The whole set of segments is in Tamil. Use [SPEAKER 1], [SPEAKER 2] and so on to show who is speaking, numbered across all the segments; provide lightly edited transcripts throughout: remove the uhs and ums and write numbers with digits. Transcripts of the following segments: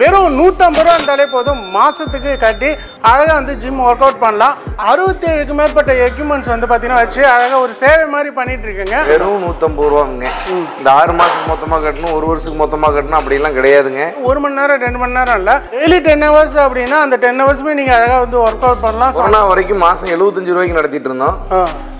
[SPEAKER 1] வெறும் 150 ரூபா இருந்தாலே போதும் மாசத்துக்கு கட்டி அழகா வந்து ஜிம் ஒர்க் அவுட் பண்ணலாம் 67க்கு மேற்பட்ட எக்யூப்மெண்ட்ஸ் வந்து பாத்தீங்கன்னா வச்சு அழகா ஒரு சேவை மாதிரி பண்ணிட்டு இருக்கீங்க
[SPEAKER 2] வெறும் 150 ரூபாங்க இந்த 6 மாசம் மொத்தமா கட்டணும் 1 வருஷத்துக்கு மொத்தமா கட்டணும் அப்படி எல்லாம் கிடையாதுங்க
[SPEAKER 1] 1 மணி நேரம் 2 மணி நேரம் இல்ல டெய்லி 10 ஹவர்ஸ் அப்படின்னா அந்த 10 ஹவர்ஸ்மே நீங்க அழகா வந்து ஒர்க் அவுட் பண்ணலாம்
[SPEAKER 2] கொரோனா வரைக்கும் மாசம் 75 ரூபாய்க்கு நடத்திட்டு இருந்தோம்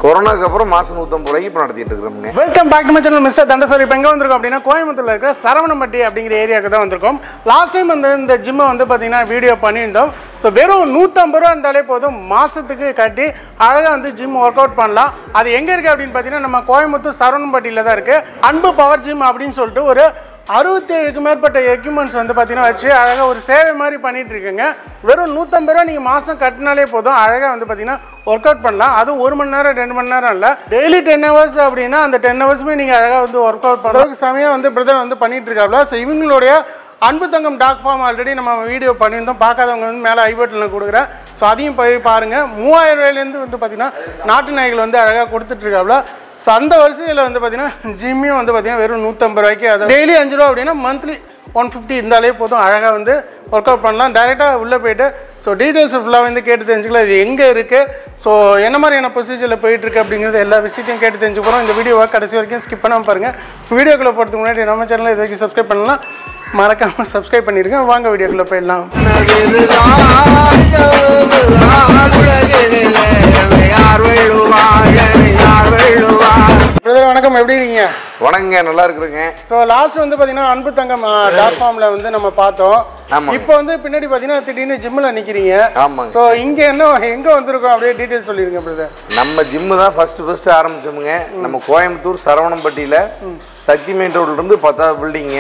[SPEAKER 2] கொரோனாக்கு அப்புறம் மாசம் 150 ரூபாய்க்கு இப்போ நடத்திட்டு இருக்கிறோம்ங்க
[SPEAKER 1] welcome back to my channel mister Thandasari இப்போ எங்கே வந்திருக்கோம் அப்படின்னா கோயம்புத்தூர்ல இருக்கிற சரவணம்பட்டி அப்படிங்கிற ஏரியாவுக்கு தான் வந்திருக்கோம் லாஸ்ட் டைம் வந்து இந்த ஜிம்மை வந்து பார்த்தீங்கன்னா வீடியோ பண்ணியிருந்தோம் ஸோ வெறும் 150 ரூபா இருந்தாலே போதும் மாசத்துக்கு கட்டி அழகாக வந்து ஜிம் ஒர்க் அவுட் பண்ணலாம் அது எங்கே இருக்குது அப்படின்னு பார்த்தீங்கன்னா நம்ம கோயம்புத்தூர் சரவணம்பட்டியில் தான் இருக்குது அன்பு பவர் ஜிம் அப்படின்னு சொல்லிட்டு ஒரு 67க்கு மேற்பட்ட எக்யூப்மெண்ட்ஸ் வந்து பார்த்தீங்கன்னா வச்சு அழகாக ஒரு சேவை மாதிரி பண்ணிட்டு இருக்கீங்க வெறும் 150 ரூபா நீங்கள் மாதம் கட்டினாலே போதும் அழகாக வந்து பார்த்தீங்கன்னா ஒர்க் அவுட் பண்ணலாம் அது 1 மணி நேரம் 2 மணி நேரம் இல்லை டெய்லி 10 ஹவர்ஸ் அப்படின்னா அந்த 10 ஹவர்ஸ்மே நீங்கள் அழகாக வந்து ஒர்க் அவுட் பண்ணுறதுக்கு சமயம் வந்து பிரதர் வந்து பண்ணிட்டு இருக்காப்ல ஸோ இவங்களுடைய அன்பு தங்கம் டாக் ஃபார்ம் ஆல்ரெடி நம்ம வீடியோ பண்ணியிருந்தோம் பார்க்காதவங்க வந்து மேலே ஐ பட்டனில் கொடுக்குறேன் ஸோ அதையும் போய் பாருங்கள் 3000 ரூபாயிலேருந்து வந்து பார்த்தீங்கன்னா நாட்டு நாய்கள் வந்து அழகாக கொடுத்துட்ருக்காப்ல ஸோ அந்த வரிசையில் வந்து பார்த்தீங்கன்னா ஜிம்மியும் வந்து பார்த்தீங்கன்னா வெறும் 150 ரூபாய்க்கு அது டெய்லி 5 ரூபா அப்படின்னா மந்த்லி 150 இருந்தாலே போதும் அழகாக வந்து ஒர்க் அவுட் பண்ணலாம் டைரெக்டாக உள்ளே போய்ட்டு ஸோ டீட்டெயில்ஸ் ஃபுல்லாக வந்து கேட்டு தெரிஞ்சுக்கலாம் இது எங்கே இருக்குது ஸோ என்ன மாதிரியான ப்ரொசீஜரில் போயிட்டுருக்கு அப்படிங்கிறது எல்லா விஷயத்தையும் கேட்டு தெரிஞ்சுக்கிறோம் இந்த வீடியோவை கடைசி வரைக்கும் ஸ்கிப் பண்ணாமல் பாருங்கள் வீடியோக்குள்ளே போகிறதுக்கு முன்னாடி நம்ம சேனலில் இது வரைக்கும் சப்ஸ்கிரைப் பண்ணலாம் மறக்காமல் சப்ஸ்கிரைப் பண்ணிடுங்க வாங்க வீடியோக்குள்ளே போயிடலாம் பிரதர் வணக்கம் எப்படி இருக்கீங்க
[SPEAKER 2] வணக்கங்க நல்லா இருக்குறேங்க
[SPEAKER 1] ஸோ லாஸ்ட் வந்து பார்த்தீங்கன்னா அன்பு தங்கம் டாட் ஃபார்மில் வந்து நம்ம பார்த்தோம் இப்போ வந்து பின்னாடி பார்த்தீங்கன்னா திடீர்னு ஜிம்மில் நிற்கிறீங்க
[SPEAKER 2] ஆமாங்க
[SPEAKER 1] ஸோ இங்கே என்ன எங்கே வந்திருக்கோம் அப்படியே டீட்டெயில்ஸ் சொல்லிடுங்க பிரதர்
[SPEAKER 2] நம்ம ஜிம்மு தான் ஃபர்ஸ்ட் ஆரம்பிச்சோமுங்க நம்ம கோயம்புத்தூர் சரவணம்பட்டியில் சக்தி மெயின் ரோட்லேருந்து 10வது பில்டிங்க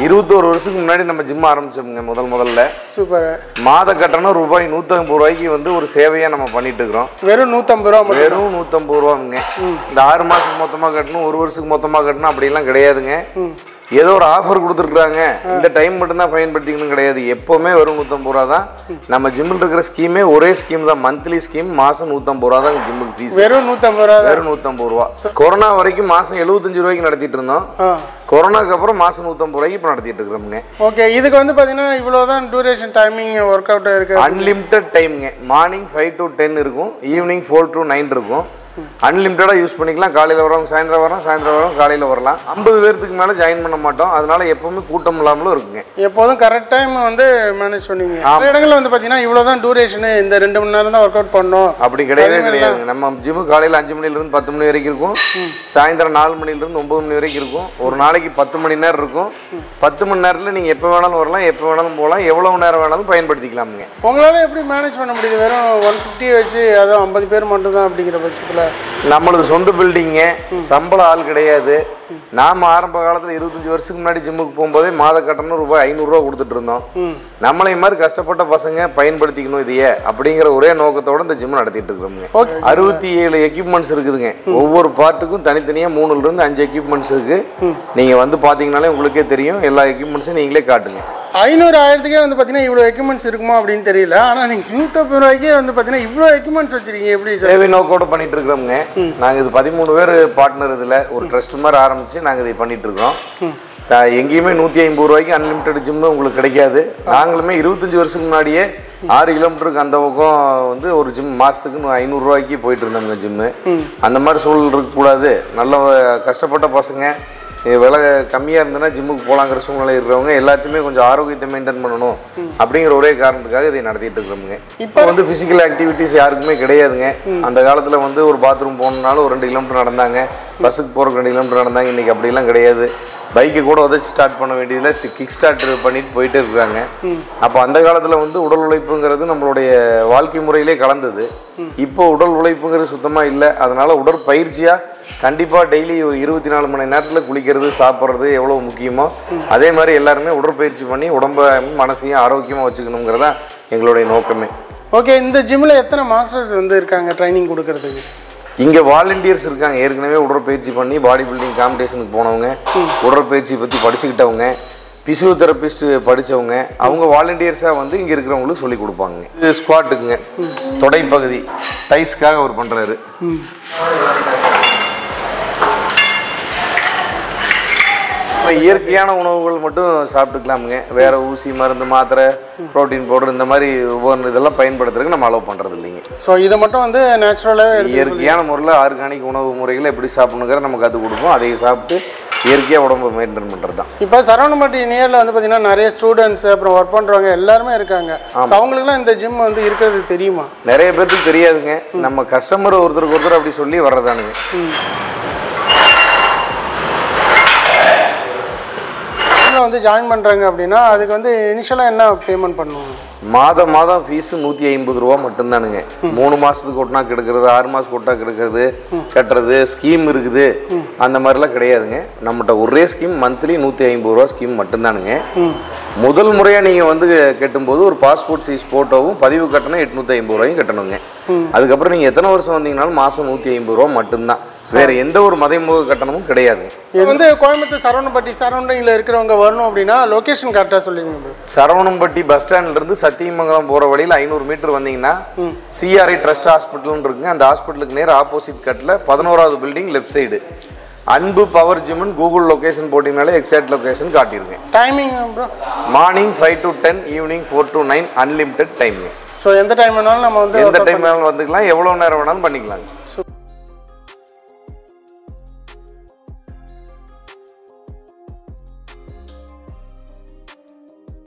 [SPEAKER 2] 21 வருஷத்துக்கு முன்னாடி நம்ம ஜிம் ஆரம்பிச்சோமுங்க முதல்ல
[SPEAKER 1] சூப்பர்
[SPEAKER 2] மாத கட்டணம் ரூபாய் 150 ரூபாய்க்கு வந்து ஒரு சேவையாக நம்ம பண்ணிட்டு இருக்கிறோம்
[SPEAKER 1] வெறும் 150 ரூபா
[SPEAKER 2] வெறும் 150 ரூபாங்க இந்த 6 மாசம் மொத்தமாக கட்டணும் 1 வருஷத்துக்கு மொத்தமாக கட்டணும் அப்படிலாம் கிடையாதுங்க ஏதோ ஒரு ஆஃபர் கொடுத்துருக்காங்க இந்த டைம் மட்டும்தான் பயன்படுத்திக்கணும் கிடையாது எப்போவுமே வெறும் 150 ரூபா தான் நம்ம ஜிம்மில் இருக்கிற ஸ்கீமே ஒரே ஸ்கீம் தான் மந்த்லி ஸ்கீம் மாதம் 150 ரூபா தான் ஜிம்முக்கு ஃபீஸ்
[SPEAKER 1] வெறும் 150 ரூபா
[SPEAKER 2] வெறும் 150 ரூபா கொரோனா வரைக்கும் மாதம் 75 ரூபாய்க்கு நடத்திட்டு இருந்தோம் கொரோனாக்கு அப்புறம் மாதம் 150 ரூபாய்க்கு இப்போ நடத்திட்டு இருக்கிறோம்ங்க
[SPEAKER 1] ஓகே இதுக்கு வந்து பார்த்தீங்கன்னா இவ்வளோதான் டூரேஷன் டைமிங் ஒர்க் அவுட் இருக்கு
[SPEAKER 2] அன்லிமிட்டட் டைமுங்க மார்னிங் 5 to 10 இருக்கும் ஈவினிங் 4 to 9 இருக்கும் அன்லிமிட்டடாக யூஸ் பண்ணிக்கலாம் காலையில் வரவங்க சாயந்தரம் வரவங்க காலையில் வரலாம் 50 பேருக்கு மேலே ஜாயின் பண்ண மாட்டோம் அதனால எப்பவுமே கூட்டம் இல்லாமலும் இருக்குங்க
[SPEAKER 1] எப்போதும் கரெக்ட் டைம் வந்து மேனேஜ் பண்ணுவீங்க சில இடங்களில் வந்து பார்த்தீங்கன்னா இவ்வளோதான் டூரேஷனு இந்த 2 மணி நேரம் தான் ஒர்க் அவுட் பண்ணணும்
[SPEAKER 2] அப்படி கிடையாது நம்ம ஜிம்மு காலையில் 5 மணிலேருந்து 10 மணி வரைக்கும் இருக்கும் சாயந்தரம் 4 மணிலேருந்து 9 மணி வரைக்கும் இருக்கும் ஒரு நாளைக்கு 10 மணி நேரம் இருக்கும் 10 மணி நேரத்தில் நீங்கள் எப்போ வேணாலும் வரலாம் எப்போ வேணாலும் போகலாம் எவ்வளவு நேரம் வேணாலும் பயன்படுத்திக்கலாமுங்க
[SPEAKER 1] உங்களால் எப்படி மேனேஜ் பண்ண முடியுது வெறும் 150 வச்சு அதுவும் 50 பேர் மட்டும் தான் அப்படிங்கிற பட்சத்தில்
[SPEAKER 2] நம்மளுக்கு சொந்த பில்டிங்கு சம்பள ஆள் கிடையாது நாம ஆரம்ப காலத்தில் 25 வருஷத்துக்கு முன்னாடி ஜிம்முக்கு போகும்போதே மாத கட்டணம் ரூபாய் 500 ரூபா கொடுத்துட்டு இருந்தோம் நம்மளை மாதிரி கஷ்டப்பட்ட பசங்க பயன்படுத்திக்கணும் இதையே அப்படிங்கிற ஒரே நோக்கத்தோட இந்த ஜிம் நடத்திட்டு இருக்கிறோம்ங்க 67 எக்யூப்மெண்ட்ஸ் இருக்குதுங்க ஒவ்வொரு பார்ட்டுக்கும் தனித்தனியாக 3 to 5 எக்யூப்மெண்ட்ஸ் இருக்கு நீங்க வந்து பாத்தீங்கன்னாலே உங்களுக்கே தெரியும் எல்லா எக்யூப்மெண்ட்ஸும் நீங்களே காட்டுங்க
[SPEAKER 1] 500 ஆயிரத்துக்கே வந்து பார்த்தீங்கன்னா இவ்வளோ எக்யூப்மெண்ட்ஸ் இருக்குமா அப்படின்னு தெரியல ஆனால் நீங்கள் 150 ரூபாய்க்கே வந்து பார்த்தீங்கன்னா இவ்வளோ எக்யூப்மெண்ட்ஸ் வச்சிருக்கீங்க எப்படி
[SPEAKER 2] சேவை நோக்கோட பண்ணிட்டு இருக்கிறோம்ங்க நாங்கள் இது 13 பேர் பார்ட்னர் இதில் ஒரு ட்ரஸ்ட் மாதிரி ஆரம்பிச்சு நாங்கள் இதை பண்ணிட்டு இருக்கோம் எங்கேயுமே 150 ரூபாய்க்கு அன்லிமிட்டட் ஜிம்மு உங்களுக்கு கிடைக்காது நாங்களுமே 25 வருஷத்துக்கு முன்னாடியே 6 கிலோமீட்டருக்கு அந்த பக்கம் வந்து ஒரு ஜிம் மாதத்துக்கு 500 ரூபாய்க்கு போயிட்டு இருந்தோங்க ஜிம்மு அந்த மாதிரி சூழல் இருக்கக்கூடாது நல்ல கஷ்டப்பட்ட பசங்க விலை கம்மியாக இருந்ததுன்னா ஜிம்முக்கு போகலாங்கிற சூழ்நிலை இருக்கிறவங்க எல்லாத்தையுமே கொஞ்சம் ஆரோக்கியத்தை மெயின்டைன் பண்ணணும் அப்படிங்கிற ஒரே காரணத்துக்காக இதை நடத்திட்டு இருக்கிறோமுங்க இப்போ வந்து ஃபிசிக்கல் ஆக்டிவிட்டிஸ் யாருக்குமே கிடையாதுங்க அந்த காலத்தில் வந்து ஒரு பாத்ரூம் போகணுன்னாலும் ஒரு 2 கிலோமீட்டர் நடந்தாங்க பஸ்ஸுக்கு போகிறக்கு 2 கிலோமீட்டர் நடந்தாங்க இன்றைக்கி அப்படிலாம் கிடையாது பைக்கை கூட உதச்சி ஸ்டார்ட் பண்ண வேண்டியதில் கிக் ஸ்டார்ட் பண்ணிட்டு போயிட்டே இருக்கிறாங்க அப்போ அந்த காலத்தில் வந்து உடல் உழைப்புங்கிறது நம்மளுடைய வாழ்க்கை முறையிலே கலந்தது இப்போ உடல் உழைப்புங்கிறது சுத்தமாக இல்லை அதனால உடற்பயிற்சியாக கண்டிப்பாக டெய்லி ஒரு 24 மணி நேரத்தில் குளிக்கிறது சாப்பிட்றது எவ்வளோ முக்கியமோ அதே மாதிரி எல்லாருமே உடற்பயிற்சி பண்ணி உடம்பை மனசையும் ஆரோக்கியமாக வச்சுக்கணுங்கிறதா எங்களுடைய நோக்கமே
[SPEAKER 1] ஓகே இந்த ஜிம்மில் எத்தனை மாஸ்டர்ஸ் வந்து இருக்காங்க ட்ரைனிங் கொடுக்கறதுக்கு
[SPEAKER 2] இங்கே வாலண்டியர்ஸ் இருக்காங்க ஏற்கனவே உடற்பயிற்சி பண்ணி பாடி பில்டிங் காம்படிஷனுக்கு போனவங்க உடற்பயிற்சி பற்றி படிச்சுக்கிட்டவங்க பிசியோதெரபிஸ்ட் படித்தவங்க அவங்க வாலண்டியர்ஸாக வந்து இங்கே இருக்கிறவங்களுக்கு சொல்லி கொடுப்பாங்க இது ஸ்குவாட்டுக்குங்க தொடைப்பகுதி டைஸ்க்காக அவர் பண்ணுறாரு நம்ம இயற்கையான உணவுகள் மட்டும் சாப்பிட்டுக்கலாமுங்க. வேற ஊசி மருந்து மாத்திரை புரோட்டீன் பவுடர் இந்த மாதிரி ஒவ்வொரு இதெல்லாம் பயன்படுத்துறதுக்கு நம்ம அலோவ் பண்றது இல்லைங்க.
[SPEAKER 1] ஸோ இதை மட்டும் வந்து நேச்சுரலாக
[SPEAKER 2] இயற்கையான முறையில் ஆர்கானிக் உணவு முறைகளை எப்படி சாப்பிடணுங்கிற நம்ம கற்றுக் கொடுப்போம். அதை சாப்பிட்டு இயற்கையாக உடம்பு மெயின்டைன் பண்ணுறது தான்.
[SPEAKER 1] இப்போ சரவணம்பட்டி நியரில் வந்து பார்த்தீங்கன்னா நிறைய ஸ்டூடெண்ட்ஸ் அப்புறம் ஒர்க் பண்ணுறவங்க எல்லாருமே இருக்காங்க. அவங்களுக்குலாம் இந்த ஜிம் வந்து இருக்கிறது தெரியுமா?
[SPEAKER 2] நிறைய பேருக்கு தெரியாதுங்க. நம்ம கஸ்டமர் ஒருத்தருக்கு ஒருத்தர் அப்படி சொல்லி வர்றதானுங்க.
[SPEAKER 1] வந்து ஜாயின் பண்ணுறாங்க அப்படின்னா அதுக்கு வந்து இனிஷியலாக என்ன பேமெண்ட் பண்ணுவாங்க?
[SPEAKER 2] மாதம் ஃபீஸு 150 ரூபா மட்டும்தானுங்க. 3 மாதத்துக்கு ஒட்டினா கெடுக்கிறது, 6 மாதத்துக்கு ஒட்டா கெடுக்கிறது கட்டுறது ஸ்கீம் இருக்குது. அந்த மாதிரிலாம் கிடையாதுங்க. நம்மகிட்ட ஒரே ஸ்கீம் மந்த்லி 150 ரூபா ஸ்கீம் மட்டும்தானுங்க. முதல் முறையாக நீங்கள் வந்து கட்டும்போது ஒரு பாஸ்போர்ட் சைஸ் ஃபோட்டோவும் பதிவு கட்டணம் 850 ரூபாயும் கட்டணுங்க. அதுக்கப்புறம் நீங்கள் எத்தனை வருஷம் வந்தீங்கனாலும் மாதம் 150 ரூபா மட்டும்தான். வேறு எந்த ஒரு மறைமுக கட்டணமும் கிடையாது.
[SPEAKER 1] இது வந்து கோயம்புத்தூர் சரவணம்பட்டி சரௌண்டிங்கில் இருக்கிறவங்க வரணும் அப்படின்னா லொக்கேஷன் கரெக்டாக சொல்லிடுங்க.
[SPEAKER 2] சரவணம்பட்டி பஸ் ஸ்டாண்ட்லேருந்து சத்தியமங்கலம் போகிற வழியில் 500 மீட்டர் வந்தீங்கன்னா சிஆர்ஐ ட்ரஸ்ட் ஹாஸ்பிட்டல்னு இருக்குங்க. அந்த ஹாஸ்பிட்டலுக்கு நேர் ஆப்போசிட் கட்டில் 11வது building left side Anbu power ஜிம்னு கூகுள் லொகேஷன் போட்டிங்கனாலே எக்ஸாக்ட் லொகேஷன் காட்டிருங்க.
[SPEAKER 1] Timing
[SPEAKER 2] morning 5 to 10, evening 4 to 9 unlimited timing.
[SPEAKER 1] So எந்த டைம் வேணாலும் நம்ம வந்து
[SPEAKER 2] எந்த டைம் வேணாலும் வந்துக்கலாம், எவ்வளோ நேரம் வேணாலும் பண்ணிக்கலாங்க.